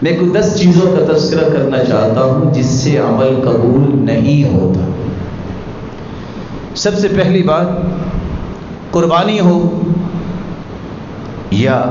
میں کوئی 10 چیزوں کا تذکرہ کرنا چاہتا ہوں جس سے عمل قبول نہیں ہوتا۔ سب سے پہلی بات، قربانی ہو یا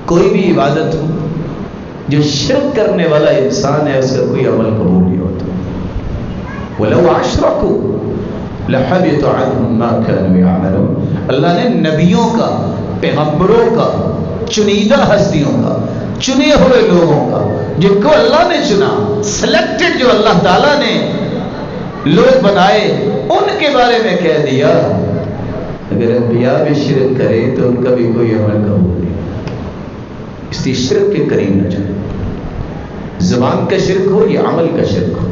کوئی بھی عبادت ہو، جو شرک کرنے والا انسان ہے اس کا کوئی عمل قبول نہیں ہوتا۔ وَلَوْ أَشْرَكُوا لَحَبِطَ عَنْهُمْ مَا كَانُوا يَعْمَلُونَ۔ اللہ نے نبیوں کا، پیغمبروں کا، چنیدہ ہستیوں کا، چنے ہوئے لوگوں کا، جن کو اللہ نے چنا، سلیکٹڈ جو اللہ تعالیٰ نے لوگ بنائے، ان کے بارے میں کہہ دیا اگر انبیاء بھی شرک کرے تو ان کا بھی کوئی عمل قبول نہیں۔ اس لیے شرک کے قریب نہ جائے، زبان کا شرک ہو یا عمل کا شرک ہو۔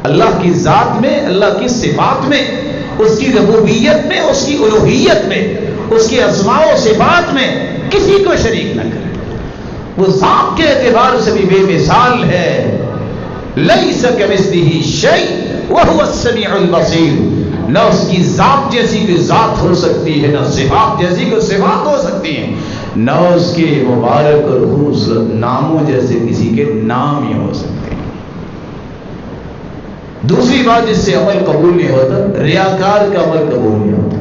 اللہ کی ذات میں، اللہ کی صفات میں، اس کی ربوبیت میں، اس کی الوہیت میں، اس کی اسماء و صفات میں کسی کو شریک نہ کرے۔ وہ ذات کے اعتبار سے بھی بے مثال ہے۔ لیس کمثلہ شیء وہو السمیع البصیر۔ نہ اس کی ذات جیسی کوئی ذات ہو سکتی ہے، نہ صفات جیسی کوئی صفات ہو سکتی ہیں، نہ اس کے مبارک اور خوبصورت ناموں جیسے کسی کے نام ہی ہو سکتے ہیں۔ دوسری بات جس سے عمل قبول نہیں ہوتا، ریاکار کا عمل قبول نہیں ہوتا۔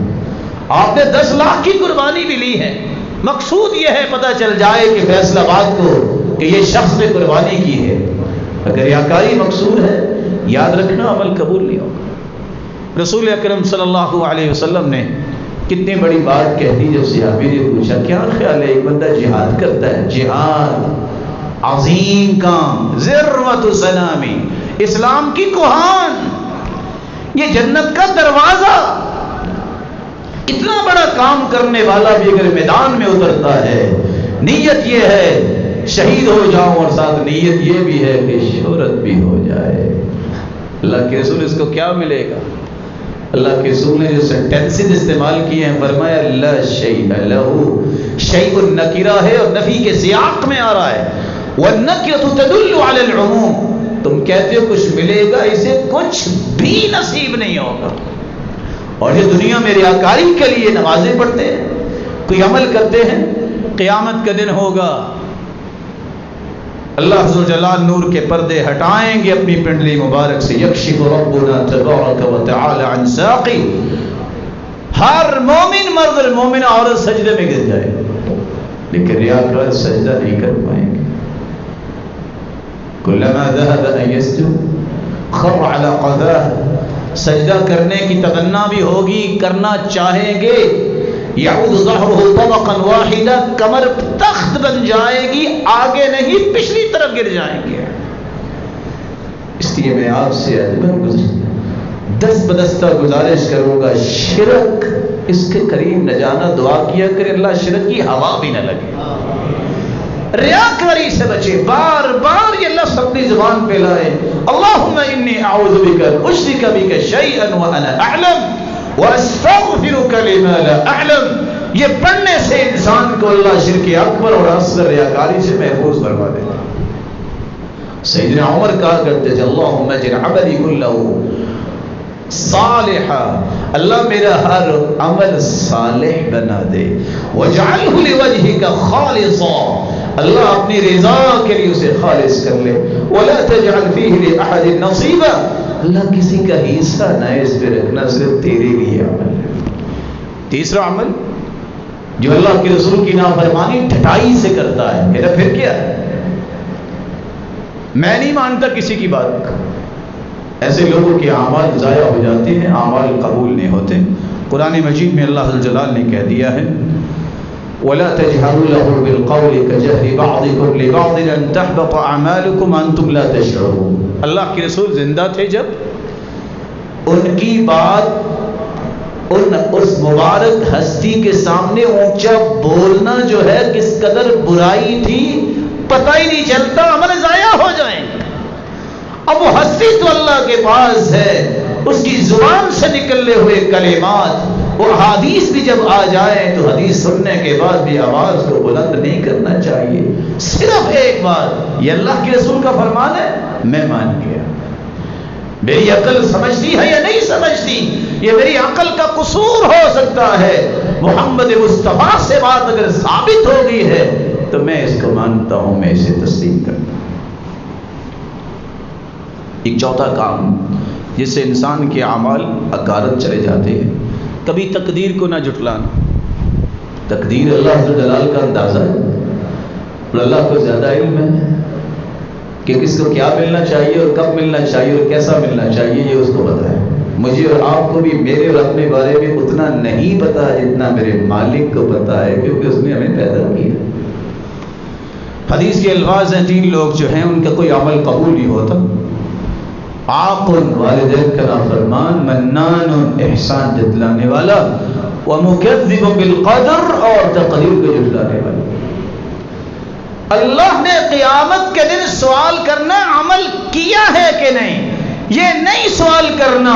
آپ نے 10 لاکھ کی قربانی بھی لی ہے، مقصود یہ ہے پتہ چل جائے کہ فیصل آباد کو کہ یہ شخص نے قربانی کی ہے، اگر ریاکاری مقصود ہے، یاد رکھنا عمل قبول نہیں ہوگا۔ رسول اکرم صلی اللہ علیہ وسلم نے کتنی بڑی بات کہتی جب صحابی نے پوچھا کیا خیال ہے ایک بندہ جہاد کرتا ہے، جہاد عظیم کام، ذروۃ سنامی، اسلام کی کوہان، یہ جنت کا دروازہ، اتنا بڑا کام کرنے والا بھی اگر میدان میں اترتا ہے، نیت یہ ہے شہید ہو جاؤں اور ساتھ نیت یہ بھی ہے کہ شہرت بھی ہو جائے، اللہ کے رسول اس کو کیا ملے گا؟ اللہ کے رسول نے جو سینٹینسز استعمال کیے ہیں، فرمایا لا شیء لہ، شیء نکرہ ہے اور نفی کے سیاق میں آ رہا ہے، والنکرۃ تدل علی العموم، تم کہتے ہو کچھ ملے گا، اسے کچھ بھی نصیب نہیں ہوگا۔ اور یہ دنیا میں ریاکاری کے لیے نمازیں پڑھتے ہیں، کوئی عمل کرتے ہیں، قیامت کا دن ہوگا، اللہ عز و جل نور کے پردے ہٹائیں گے اپنی پنڈلی مبارک سے، یکشف ربنا تبارک و تعالی عن ساقی، ہر مومن مرد اور مومنہ عورت سجدے میں گر جائے، لیکن ریاکار سجدہ نہیں کر پائیں گے۔ کلما ذهب ان يسجد خر على قفاه، سجدہ کرنے کی تمنا بھی ہوگی، کرنا چاہیں گے، یعود ظہرہ طبقا واحدا، کمر تخت بن جائے گی، آگے نہیں پچھلی طرف گر جائیں گے۔ اس لیے میں آپ سے دست بدستہ گزارش کروں گا، شرک اس کے قریب نہ جانا، دعا کیا کرے اللہ شرک کی ہوا بھی نہ لگے، ریاکاری سے بچے، بار بار یہ لفظ اپنی زبان پہ لائے، اللہم انی اعوذ بک ان اشرک بک شیئا وانا اعلم واستغفرک لما لا اعلم۔ یہ پڑھنے سے انسان کو اللہ شرک اکبر اور اصغر ریاکاری سے محفوظ فرما دیتا ہے۔ سیدنا عمر کہا کرتے تھے اللہم اجعل عملی کلہ صالحا، اللہ میرا ہر عمل صالح بنا دے، واجعلہ لوجہک خالصا، اللہ اپنی رضا کے لیے اسے خالص کر لے، ولا تجعل فیہ لأحد نصیبا، اللہ کسی کا حصہ نہ اس پہ رکھنا، صرف تیرے لیے عمل ہے۔ تیسرا عمل جو اللہ کے رسول کی نافرمانی ڈھٹائی سے کرتا ہے، میرا پھر کیا ہے، میں نہیں مانتا کسی کی بات، ایسے لوگوں کے اعمال ضائع ہو جاتے ہیں، اعمال قبول نہیں ہوتے۔ قرآن مجید میں اللہ جلال نے کہہ دیا ہے وَلَا تَجْهَرُوا لَهُ بِالْقَوْلِ كَجَهْرِ بَعْضِكُمْ لِبَعْضٍ أَن تَحْبَطَ أَعْمَالُكُمْ وَأَنْتُمْ لَا تَشْعُرُونَ۔ اللہ کے رسول زندہ تھے جب، ان کی بات اس مبارک ہستی کے سامنے اونچا بولنا جو ہے کس قدر برائی تھی پتہ ہی نہیں چلتا، عمل ضائع ہو جائیں۔ اب وہ ہستی تو اللہ کے پاس ہے، اس کی زبان سے نکلنے ہوئے کلمات، وہ حدیث بھی جب آ جائے تو حدیث سننے کے بعد بھی آواز کو بلند نہیں کرنا چاہیے، صرف ایک بات، یہ اللہ کے رسول کا فرمان ہے، میں مان گیا۔ میری عقل سمجھتی ہے یا نہیں سمجھتی، یہ میری عقل کا قصور ہو سکتا ہے، محمد مصطفیٰ سے بات اگر ثابت ہو گئی ہے تو میں اس کو مانتا ہوں، میں اسے تسلیم کرتا ہوں۔ ایک چوتھا کام جس سے انسان کے اعمال اکارت چلے جاتے ہیں، کبھی تقدیر کو نہ جھٹلانا۔ تقدیر اللہ جلال کا اندازہ ہے اور اللہ کو زیادہ علم ہے کہ کس کو کیا ملنا چاہیے اور کب ملنا چاہیے اور کیسا ملنا چاہیے، یہ اس کو پتا ہے۔ مجھے اور آپ کو بھی میرے اور اپنے بارے میں اتنا نہیں پتا جتنا میرے مالک کو پتا ہے، کیونکہ اس نے ہمیں پیدا کیا۔ حدیث کے الفاظ ہیں، 3 لوگ جو ہیں ان کا کوئی عمل قبول نہیں ہوتا۔ عاقل، والدین کا نافرمان، منان، احسان جتلانے والا، ومکذب بالقدر، اور تقدیر کو جھٹلانے والا۔ اللہ نے قیامت کے دن سوال کرنا عمل کیا ہے کہ نہیں، یہ نہیں سوال کرنا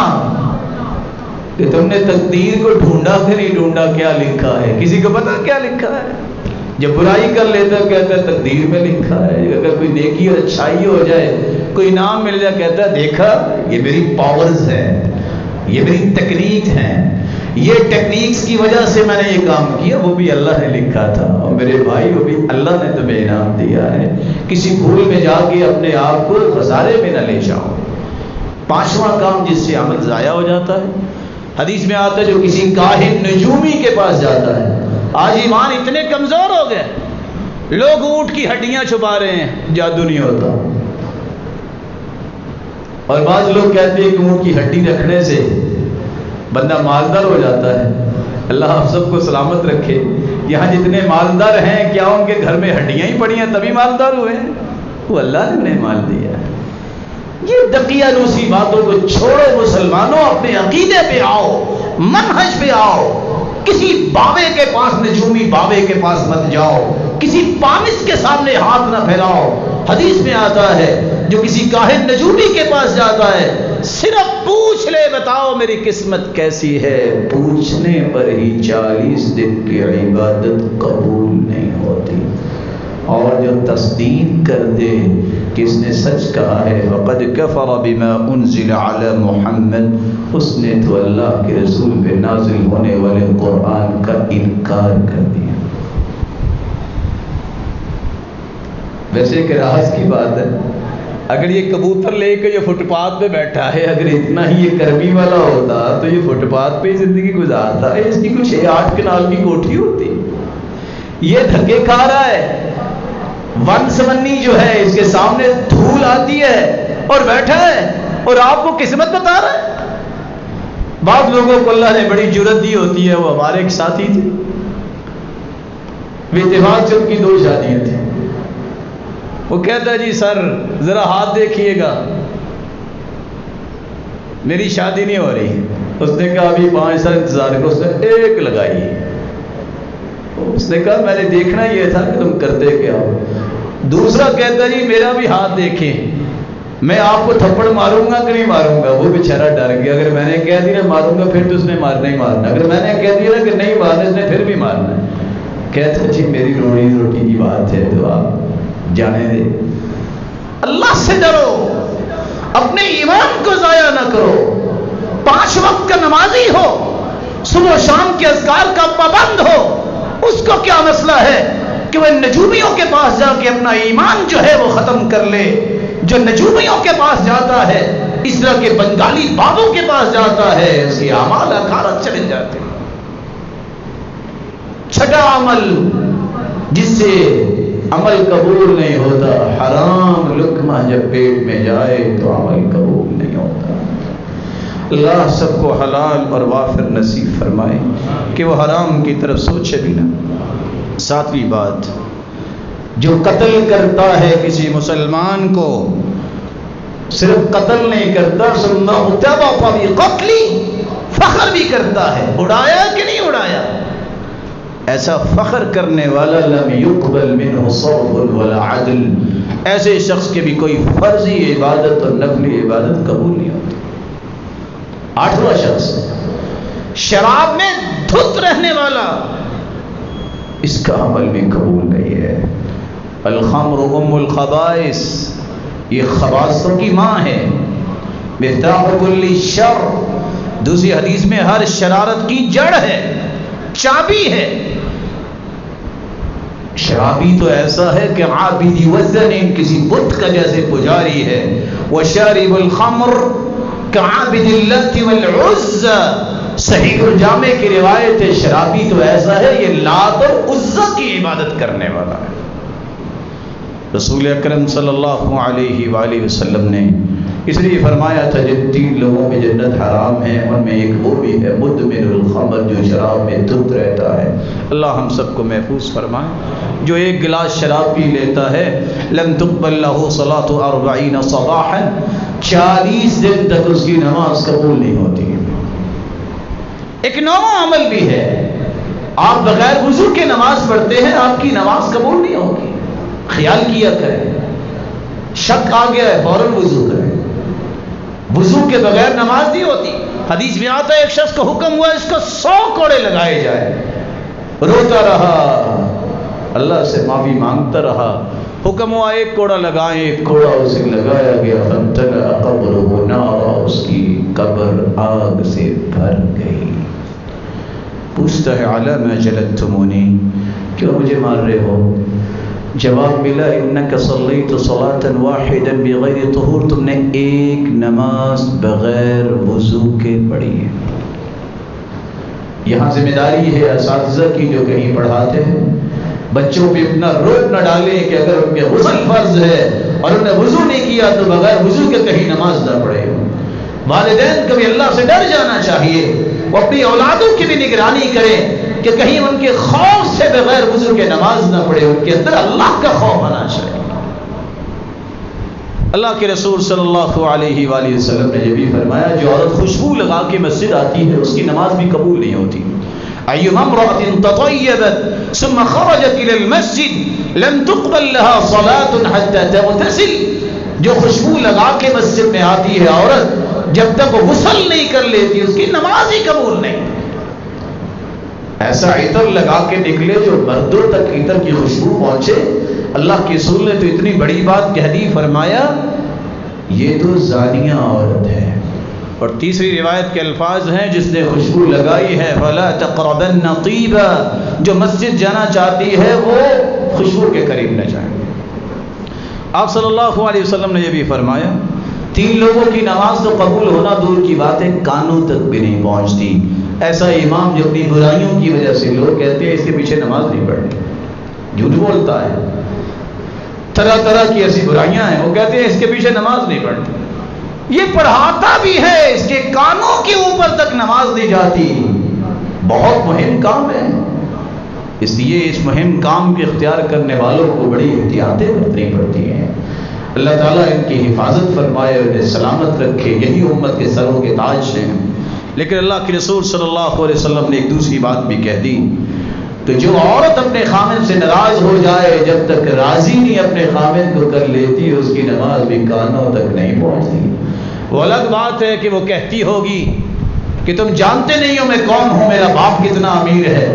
کہ تم نے تقدیر کو ڈھونڈا کہ نہیں ڈھونڈا، کیا لکھا ہے۔ کسی کو پتا کیا لکھا ہے؟ جب برائی کر لیتا ہے کہتا ہے تقدیر میں لکھا ہے، اگر کوئی نیکی اور اچھائی ہو جائے، کوئی انعام مل جائے، کہتا ہے دیکھا یہ میری پاورز ہیں، یہ میری تکنیک ہیں، یہ ٹیکنیکس کی وجہ سے میں نے یہ کام کیا، وہ بھی اللہ نے لکھا تھا۔ اور میرے بھائی، وہ بھی اللہ نے تمہیں انعام دیا ہے۔ کسی بھول میں جا کے اپنے آپ کو خسارے میں نہ لے جاؤ۔ 5واں کام جس سے عمل ضائع ہو جاتا ہے، حدیث میں آتا ہے جو کسی کاہن نجومی کے پاس جاتا ہے۔ آج ایمان اتنے کمزور ہو گئے، لوگ اونٹ کی ہڈیاں چھپا رہے ہیں، جادو نہیں ہوتا۔ اور بعض لوگ کہتے ہیں کہ اونٹ کی ہڈی رکھنے سے بندہ مالدار ہو جاتا ہے۔ اللہ آپ سب کو سلامت رکھے۔ یہاں جتنے مالدار ہیں، کیا ان کے گھر میں ہڈیاں ہی پڑی ہیں تبھی مالدار ہوئے ہیں؟ وہ اللہ نے انہیں مال دیا ہے۔ یہ دقیانوسی باتوں کو چھوڑو مسلمانوں، اپنے عقیدے پہ آؤ، منہج پہ آؤ۔ کسی بابے کے پاس، نجومی بابے کے پاس مت جاؤ، کسی پامس کے سامنے ہاتھ نہ پھیلاؤ۔ حدیث میں آتا ہے جو کسی کاہن نجومی کے پاس جاتا ہے، صرف پوچھ لے، بتاؤ میری قسمت کیسی ہے، پوچھنے پر ہی 40 دن کی عبادت قبول نہیں ہوتی۔ اور جو تصدیق کر دے کہ اس نے سچ کہا ہے، وَقَدْ كَفَرَ بِمَا أُنزِلَ عَلَى مُحَمَّدٍ، اس نے تو اللہ کے رسول پہ نازل ہونے والے قرآن کا انکار کر دیا۔ ویسے ایک راز کی بات ہے، اگر یہ کبوتر لے کے جو فٹ پاتھ پہ بیٹھا ہے، اگر اتنا ہی یہ کرمی والا ہوتا تو یہ فٹ پاتھ پہ زندگی گزارتا ہے، اس کی کچھ 6-8 کنال کی کوٹھی ہوتی۔ یہ دھکے کھا رہا ہے، ون سمنی جو ہے اس کے سامنے دھول آتی ہے اور بیٹھا ہے، اور آپ کو قسمت بتا رہا ہے۔ بعض لوگوں کو اللہ نے بڑی جرت دی ہوتی ہے، وہ ہمارے ایک ساتھی تھے، اتفاق سے ان کی 2 شادیاں تھیں۔ وہ کہتا ہے جی سر ذرا ہاتھ دیکھیے گا، میری شادی نہیں ہو رہی۔ اس نے کہا ابھی 5 سال انتظار کرو۔ اس نے 1 لگائی۔ اس نے کہا میں نے دیکھنا یہ تھا کہ تم کرتے کیا ہو۔ دوسرا کہتا جی میرا بھی ہاتھ دیکھیں، میں آپ کو تھپڑ ماروں گا کہ نہیں ماروں گا۔ وہ بیچارہ ڈر گیا، اگر میں نے کہہ دیا ماروں گا پھر تو اس نے مارنا ہی مارنا، اگر میں نے کہہ دیا کہ نہیں مارنا اس نے پھر بھی مارنا ہے۔ کہتا جی میری روٹی کی بات ہے تو آپ جانے دے۔ اللہ سے ڈرو، اپنے ایمان کو ضائع نہ کرو۔ 5 وقت کا نمازی ہو، صبح و شام کے اذکار کا پابند ہو، اس کو کیا مسئلہ ہے کہ وہ نجومیوں کے پاس جا کے اپنا ایمان جو ہے وہ ختم کر لے۔ جو نجومیوں کے پاس جاتا ہے، اس طرح کے بنگالی بابوں کے پاس جاتا ہے، اس کے اعمال اکارت چلے جاتے ہیں۔ 6واں عمل جس سے عمل قبول نہیں ہوتا، حرام لقمہ جب پیٹ میں جائے تو عمل قبول نہیں ہوتا۔ اللہ سب کو حلال اور وافر نصیب فرمائے کہ وہ حرام کی طرف سوچے بھی نہ۔ 7ویں بات، جو قتل کرتا ہے کسی مسلمان کو، صرف قتل نہیں کرتا، ثم اعتبر بقتل، فخر بھی کرتا ہے۔ اڑایا کہ نہیں اڑایا؟ ایسا فخر کرنے والا لم يقبل منه صرف ولا عدل، ایسے شخص کے بھی کوئی فرضی عبادت اور نفلی عبادت قبول نہیں ہوتی۔ 8واں شخص، شراب میں دھت رہنے والا، اس کا عمل بھی قبول نہیں ہے۔ الخمر ام الخبائث، یہ خباثوں کی ماں ہے۔ مفتاح کل شر، دوسری حدیث میں ہر شرارت کی جڑ ہے، چابی ہے۔ شرابی تو ایسا ہے کہ عابدی وزن کسی بت کا جیسے پجاری ہے، وشارب الخمر کعابد اللات والعزى، صحیح الجامع کی روایت ہے شرابی تو ایسا ہے یہ لات اور عزیٰ کی عبادت کرنے والا ہے۔ رسول اکرم صلی اللہ علیہ وآلہ وسلم نے اس لیے فرمایا تھا جن 3 لوگوں میں جنت حرام ہے ان میں ایک وہ بھی ہے مدمن الخمر، جو شراب میں دھت رہتا ہے۔ اللہ ہم سب کو محفوظ فرمائے۔ جو ایک گلاس شراب پی لیتا ہے لن تقبل له صلاة 40 صباحا، 40 دن تک اس کی نماز قبول نہیں ہوتی۔ ایک نواں عمل بھی ہے، آپ بغیر وضو کے نماز پڑھتے ہیں، آپ کی نماز قبول نہیں ہوگی، خیال کیا کریں۔ شک آ گیا ہے فوراً وضو کریں، وضو کے بغیر نماز نہیں ہوتی۔ حدیث میں آتا ہے ایک شخص کو حکم ہوا اس کو 100 کوڑے لگائے جائے، روتا رہا، اللہ سے معافی مانگتا رہا، حکم ہوا 1 کوڑا لگائیں، 1 کوڑا اسے لگایا گیا، فامتلأ قبرہ نارا، اس کی قبر آگ سے بھر گئی۔ پوچھتا ہے علی ما جلدتمونی، کیوں مجھے مار رہے ہو؟ جواب ملا انک صلیت صلاة واحدا بغیر طہور، تم نے ایک نماز بغیر وضو کے پڑھی ہے۔ یہاں ذمہ داری ہے اساتذہ کی جو کہیں پڑھاتے ہیں، بچوں پہ اتنا روک نہ ڈالیں کہ اگر ان پہ غسل فرض ہے اور انہوں نے وضو نہیں کیا تو بغیر وضو کے کہیں نماز نہ پڑھے۔ والدین کو بھی اللہ سے ڈر جانا چاہیے، وہ اپنی اولادوں کی بھی نگرانی کریں کہ کہیں ان کے خوف سے بغیر وضو کے نماز نہ پڑھے، ان کے اندر اللہ کا خوف آنا چاہیے۔ اللہ کے رسول صلی اللہ علیہ وآلہ وسلم نے یہ بھی فرمایا جو عورت خوشبو لگا کے مسجد آتی ہے اس کی نماز بھی قبول نہیں ہوتی۔ ایما امرأة تطیبت ثم خرجت الى المسجد لم تقبل لها صلاة حتى تغتسل، جو خوشبو لگا کے مسجد میں آتی ہے عورت جب تک وہ غسل نہیں کر لیتی اس کی نماز ہی قبول نہیں۔ ایسا عطر لگا کے نکلے جو مردوں تک عطر کی خوشبو پہنچے۔ اللہ کے رسول نے تو اتنی بڑی بات کہہ دی، فرمایا یہ تو زانیہ عورت ہے۔ اور تیسری روایت کے الفاظ ہیں جس نے خوشبو لگائی ہے فلا تقربن طیبا، جو مسجد جانا چاہتی ہے وہ خوشبو کے قریب نہ جائے۔ آپ صلی اللہ علیہ وسلم نے یہ بھی فرمایا 3 لوگوں کی نماز تو قبول ہونا دور کی بات ہے، کانوں تک بھی نہیں پہنچتی۔ ایسا امام جو اپنی برائیوں کی وجہ سے لوگ کہتے ہیں اس کے پیچھے نماز نہیں پڑھنی، جھوٹ بولتا ہے، طرح طرح کی ایسی برائیاں ہیں، وہ کہتے ہیں اس کے پیچھے نماز نہیں پڑھنی۔ یہ پڑھاتا بھی ہے، اس کے کانوں کے اوپر تک نماز نہیں جاتی۔ بہت مہم کام ہے، اس لیے اس مہم کام کے اختیار کرنے والوں کو بڑی احتیاطیں برتنی پڑتی ہیں۔ اللہ تعالیٰ ان کی حفاظت فرمائے اور انہیں سلامت رکھے، یہی امت کے سروں کے تاج ہیں۔ لیکن اللہ کے رسول صلی اللہ علیہ وسلم نے ایک دوسری بات بھی کہہ دی کہ جو عورت اپنے خامن سے ناراض ہو جائے جب تک راضی نہیں اپنے خامن کو کر لیتی اس کی نماز بھی کانوں تک نہیں پہنچتی۔ وہ الگ بات ہے کہ وہ کہتی ہوگی کہ تم جانتے نہیں ہو میں کون ہوں، میرا باپ کتنا امیر ہے،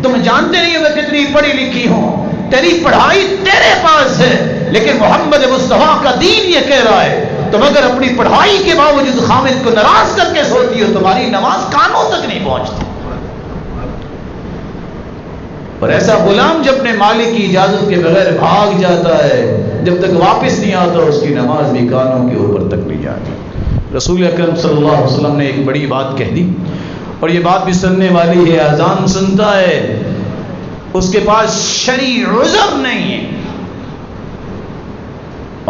تم جانتے نہیں ہو میں کتنی پڑھی لکھی ہوں، تیری پڑھائی تیرے پاس ہے، لیکن محمد مصطفیٰ کا دین یہ کہہ رہا ہے تم اگر اپنی پڑھائی کے باوجود خامد کو ناراض کر کے سوتی ہو تمہاری نماز کانوں تک نہیں پہنچتی۔ اور ایسا غلام جب اپنے مالک کی اجازت کے بغیر بھاگ جاتا ہے جب تک واپس نہیں آتا اس کی نماز بھی کانوں کے اوپر تک نہیں جاتی۔ رسول اکرم صلی اللہ علیہ وسلم نے ایک بڑی بات کہہ دی اور یہ بات بھی سننے والی ہے، اذان سنتا ہے اس کے پاس شرعی عذر نہیں ہے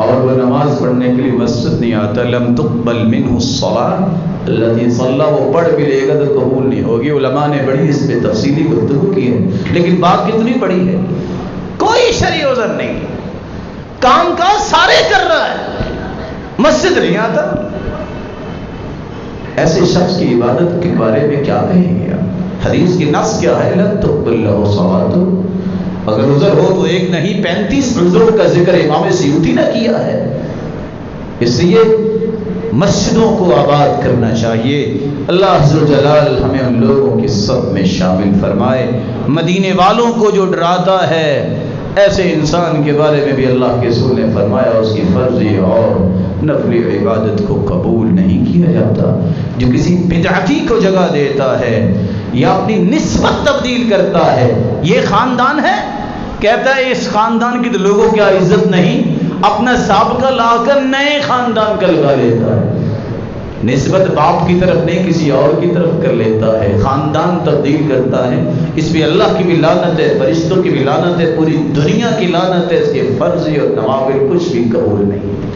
اور وہ نماز پڑھنے کے لیے مسجد نہیں آتا، لم تقبل منہ الصلاۃ التي صلى، وہ پڑھ بھی لے گا تو قبول نہیں ہوگی۔ علماء نے بڑی اس پہ تفصیلی گفتگو کی ہے، لیکن بات کتنی بڑی ہے، کوئی شرعی عذر نہیں، کام کاج سارے کر رہا ہے، مسجد نہیں آتا۔ ایسے شخص کی عبادت کے بارے میں کیا کہیں گے؟ حدیث کی نص کیا ہے؟ لن تقبل له صلاۃ، اگر عذر ہو تو ایک نہیں 35 عذروں کا ذکر امام سیوطی نے کیا ہے۔ اس لیے مسجدوں کو آباد کرنا چاہیے۔ اللہ عز و جلال ہمیں ان لوگوں کی صف میں شامل فرمائے۔ مدینے والوں کو جو ڈراتا ہے ایسے انسان کے بارے میں بھی اللہ کے رسول نے فرمایا اس کی فرضی اور نفلی عبادت کو قبول نہیں کیا جاتا۔ جو کسی بدعتی کو جگہ دیتا ہے یا اپنی نسبت تبدیل کرتا ہے، یہ خاندان ہے، کہتا ہے اس خاندان کی تو لوگوں کیا عزت نہیں، اپنا سابقہ لا کر نئے خاندان کا لگا لیتا ہے، نسبت باپ کی طرف نہیں کسی اور کی طرف کر لیتا ہے، خاندان تبدیل کرتا ہے۔ اس پہ اللہ کی بھی لعنت ہے، فرشتوں کی بھی لعنت ہے، پوری دنیا کی لعنت ہے، اس کے فرض اور نوافل کچھ بھی قبول نہیں۔